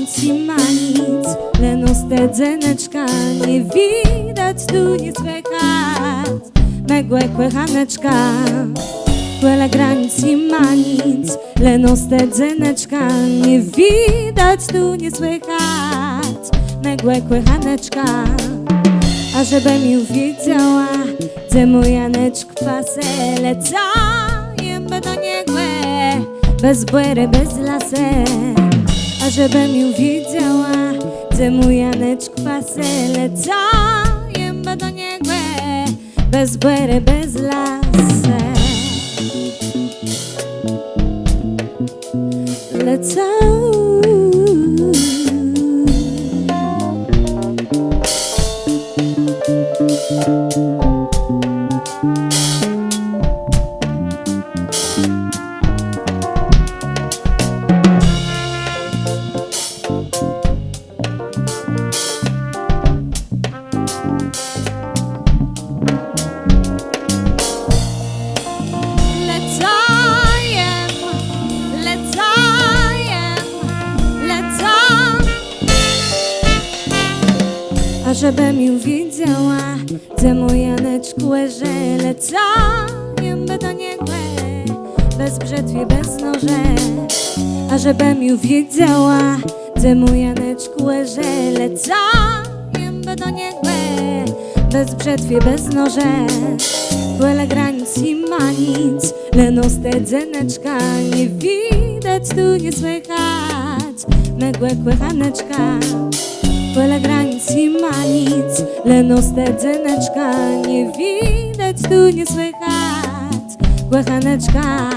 granic i ma nic, lenuste dzeneczka, nie widać, tu nie słychać megłe kłechaneczka. Quella granic i ma nic, lenuste dzeneczka, nie widać, tu nie słychać megłe kłechaneczka. A żebym ją wiedziała, gdzie mój Janeczk pase, lecajem do niego, bez błery, bez lasy. A żebym ją wiedziała, gdzie mój Janeczk pase, lecajem do niego, bez błery, bez lasy. Lecą. A żebym ją wiedziała, gdzie mój Janeczk leży, lecajem do niego, bez brzetwy, bez noże. A żebym ją wiedziała, gdzie mój Janeczk leży, lecajem do niego, bez brzetwy, bez noże. Quella granic i ma nic, lenuste dzeneczka, nie widać, tu nie słychać megłe kłechaneczka. Quella granic i ma nic, lenuste dzeneczka, nie widać, tu nie słychać kłechaneczka.